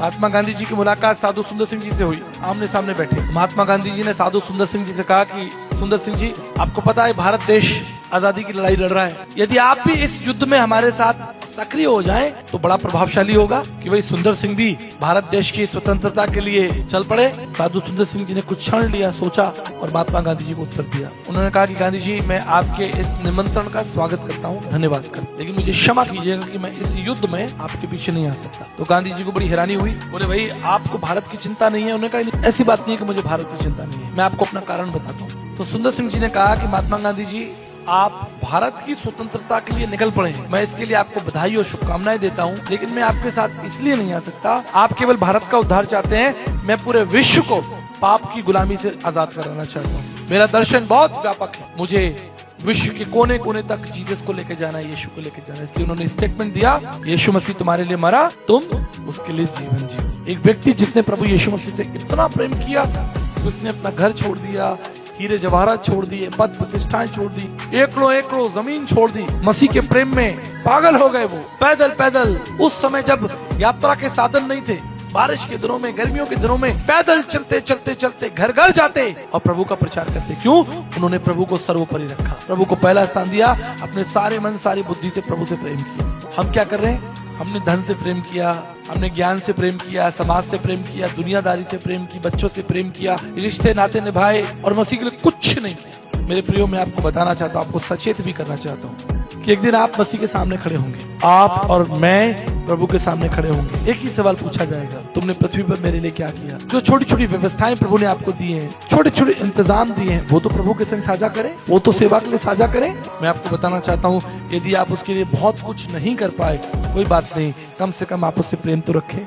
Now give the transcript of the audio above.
महात्मा गांधी जी की मुलाकात साधु सुंदर सिंह जी से हुई, आमने सामने बैठे। महात्मा गांधी जी ने साधु सुंदर सिंह जी से कहा कि सुंदर सिंह जी, आपको पता है भारत देश आजादी की लड़ाई लड़ रहा है, यदि आप भी इस युद्ध में हमारे साथ सक्रिय हो जाएं तो बड़ा प्रभावशाली होगा कि भाई सुंदर सिंह भी भारत देश की स्वतंत्रता के लिए चल पड़े। साधु सुंदर सिंह जी ने कुछ क्षण लिया, सोचा और महात्मा गांधी जी को उत्तर दिया। उन्होंने कहा कि गांधी जी, मैं आपके इस निमंत्रण का स्वागत करता हूँ, धन्यवाद कर, लेकिन मुझे क्षमा कीजिएगा कि मैं इस युद्ध में आपके पीछे नहीं आ सकता। तो गांधी जी को बड़ी हैरानी हुई, बोले भाई आपको भारत की चिंता नहीं है? उन्होंने कहा ऐसी बात नहीं है कि मुझे भारत की चिंता नहीं है, मैं आपको अपना कारण बताता हूँ। तो सुंदर सिंह जी ने कहा कि महात्मा गांधी जी, आप भारत की स्वतंत्रता के लिए निकल पड़े हैं, मैं इसके लिए आपको बधाई और शुभकामनाएं देता हूं, लेकिन मैं आपके साथ इसलिए नहीं आ सकता। आप केवल भारत का उद्धार चाहते हैं, मैं पूरे विश्व को पाप की गुलामी से आजाद कराना चाहता हूं। मेरा दर्शन बहुत व्यापक है, मुझे विश्व के कोने कोने तक जीसस को लेकर जाना है, यीशु को लेकर जाना है। इसलिए उन्होंने स्टेटमेंट दिया, यीशु मसीह तुम्हारे लिए मरा, तुम उसके लिए जीवन जियो। एक व्यक्ति जिसने प्रभु यीशु मसीह से इतना प्रेम किया, उसने अपना घर छोड़ दिया, हीरे जवाहरात छोड़ दिए, पद प्रतिष्ठाएं छोड़ दी, एकड़ों जमीन छोड़ दी, मसीह के प्रेम में पागल हो गए। वो पैदल पैदल, उस समय जब यात्रा के साधन नहीं थे, बारिश के दिनों में, गर्मियों के दिनों में पैदल चलते चलते चलते घर घर जाते और प्रभु का प्रचार करते। क्यों? उन्होंने प्रभु को सर्वोपरि रखा, प्रभु को पहला स्थान दिया, अपने सारे मन सारी बुद्धि से प्रभु से प्रेम किया। हम क्या कर रहे हैं? हमने धन से प्रेम किया, हमने ज्ञान से प्रेम किया, समाज से प्रेम किया, दुनियादारी से प्रेम की, बच्चों से प्रेम किया, रिश्ते नाते निभाए और मसीह के लिए कुछ नहीं किया। मेरे प्रियो, मैं आपको बताना चाहता हूँ, आपको सचेत भी करना चाहता हूँ कि एक दिन आप मसीह के सामने खड़े होंगे, आप और मैं प्रभु के सामने खड़े होंगे। एक ही सवाल पूछा जाएगा, तुमने पृथ्वी पर मेरे लिए क्या किया? जो छोटी छोटी व्यवस्थाएं प्रभु ने आपको दी हैं, छोटे छोटे इंतजाम दिए हैं, वो तो प्रभु के संग साझा करें, वो तो सेवा के लिए साझा करें। मैं आपको बताना चाहता हूँ, यदि आप उसके लिए बहुत कुछ नहीं कर पाए, कोई बात नहीं, कम से कम आप उससे प्रेम तो रखें।